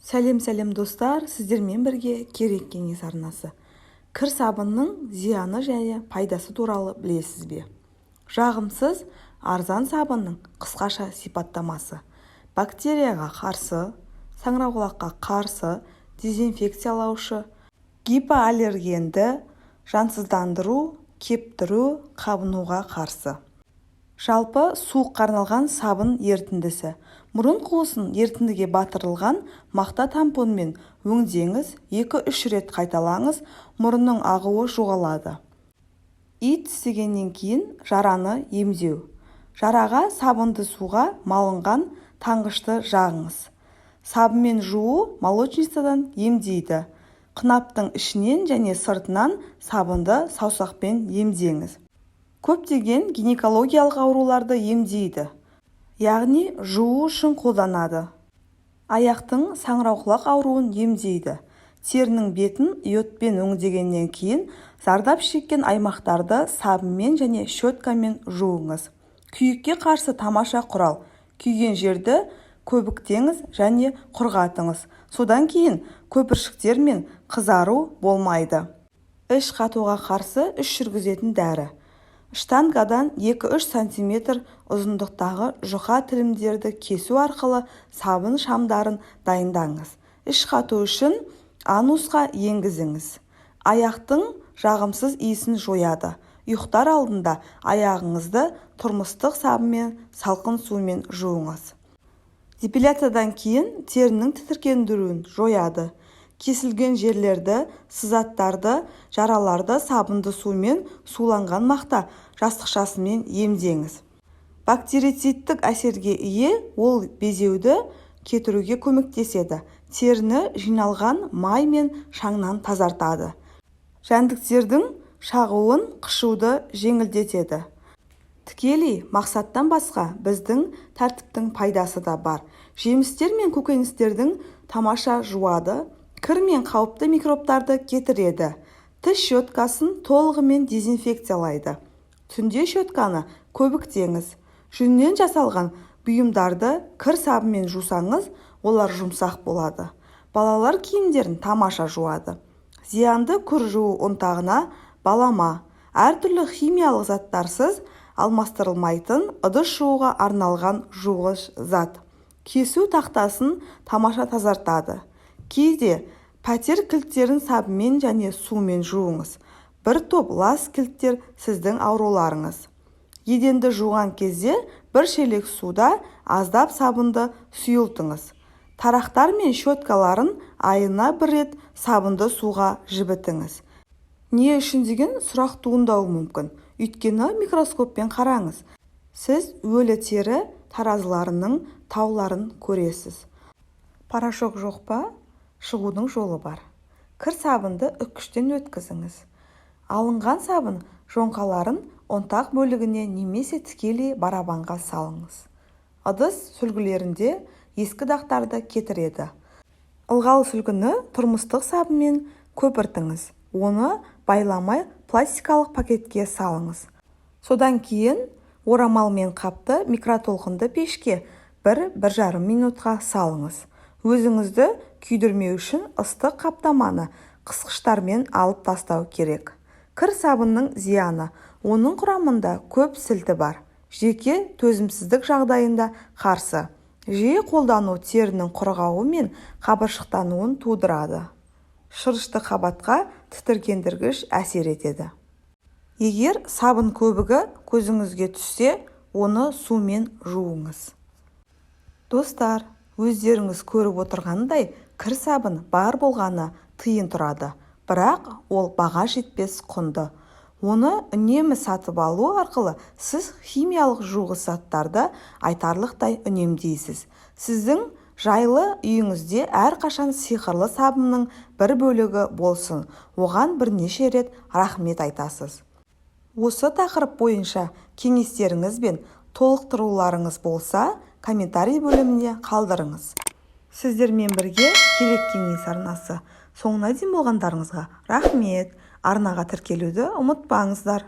Сәлем достар, сіздермен бірге керек кеңес арнасы. Кір сабынның зияны және пайдасы туралы білесіз бе? Жағымсыз арзан сабынның қысқаша сипаттамасы: бактерияға қарсы, саңырауқұлаққа қарсы, дезинфекциялаушы, гипоаллергенді, жансыздандыру, кептіру, қабынуға қарсы. Жалпы суыққа арналған сабын ерітіндісі. Мұрын қуысын ерітіндіге батырылған мақта тампонмен өңдеңіз, 2-3 рет қайталаңыз, мұрынның ағуы жоғалады. Ит тістегеннен кейін жараны емдеу. Жараға сабынды суға малынған таңғышты жағыңыз. Сабынмен жуу молочницадан емдейді. Қынаптың ішінен және сыртынан сабынды саусақпен емдеңіз. Көптеген гинекологиялық ауруларды емдейді, яғни жуу үшін қолданады. Аяқтың саңырауқұлақ ауруын емдейді. Терінің бетін йодпен өңдегеннен кейін зардап шеккен аймақтарды сабынмен және щеткамен жуыңыз. Күйікке қарсы тамаша құрал: күйген жерді көбіктеңіз және құрғатыңыз. Содан кейін көпіршіктер мен қызару болмайды. Іш қатуға қарсы іш жүргізетін дәрі: штангадан 2-3 см ұзындықтағы жұқа тілімдерді кесу арқылы сабын шамдарын дайындаңыз. Іш қату үшін анусқа енгізіңіз. Аяқтың жағымсыз иісін жояды. Ұйықтар алдында аяғыңызды тұрмыстық сабынмен, салқын сумен жуыңыз. Депиляциядан кейін терінің тітіркендіруін жояды. Кесілген жерлерді, сызаттарды, жараларды сабынды сумен суланған мақта жастықшасымен емдеңіз. Бактерицидтік әсерге ие, ол безеуді кетіруге көмектеседі. Теріні жиналған май мен шаңнан тазартады. Жәндіктердің шағуын, қышуды жеңілдетеді. Тікелей мақсаттан басқа біздің тәртіптің пайдасы да бар. Жемістер мен көкөністердің тамаша жуады, кір мен қауіпті микробтарды кетіреді. Тіс щеткасын толығымен дезинфекциялайды. Түнде щетканы көбіктеңіз. Жүннен жасалған бұйымдарды кір сабымен жусаңыз, олар жұмсақ болады. Балалар киімдерін тамаша жуады. Зиянды кір жуу ұнтағына балама, әртүрлі химиялық заттарсыз алмастырылмайтын ыдыс жууға арналған жуғыш зат. Кесу тақтасын тамаша тазартады. Кейде пәтер кілттерін сабынмен және сумен жуыңыз. Бір топ лас кілттер сіздің ауруларыңыз. Еденді жуған кезде бір шелек суда аздап сабынды сұйылтыңыз. Тарақтар мен щеткаларын айына бір рет сабынды суға жібітіңіз. Не үшін деген сұрақ туындауы мүмкін. Өйткені микроскоппен қараңыз. Сіз өлі тері таразыларының тауларын көресіз. Порошок жоқ па? Шығудың жолы бар. Кір сабынды үккіштен өткізіңіз. Алынған сабын жоңқаларын ұнтақ бөлігіне немесе тікелей барабанға салыңыз. Ыдыс сүлгілерінде ескі дақтарды кетіреді. Ылғал сүлгіні тұрмыстық сабынмен көпіртіңіз. Оны байламай пластикалық пакетке салыңыз. Содан кейін орамалмен қапты микротолқынды пешке 1-1,5 минутқа салыңыз. Өзіңізді күйдірмеу үшін ыстық қаптаманы қысқыштармен алып тастау керек. Кір сабынның зияны: оның құрамында көп сілті бар. Жеке төзімсіздік жағдайында қарсы. Жиі қолдану терінің құрғауы мен қабыршықтануын тудырады. Шырышты қабатқа тітіркендіргіш әсер етеді. Егер сабын көбігі көзіңізге түссе, оны сумен жуыңыз. Достар, өздеріңіз көріп отырғандай, кір сабын бар болғаны тиын тұрады, бірақ ол баға жетпес құнды. Оны үнемі сатып алу арқылы сіз химиялық жуғыш заттарды айтарлықтай үнемдейсіз. Сіздің жайлы үйіңізде әрқашан сиқырлы сабынның бір бөлігі болсын. Оған бірнеше рет рахмет айтасыз. Осы тақырып бойынша кеңестеріңіз бен толықтыруларыңыз болса, комментарий бөліміне қалдырыңыз. Сіздермен бірге керек кеңес арнасы. Соңына дейін болғандарыңызға рахмет. Арнаға тіркелуді ұмытпаңыздар.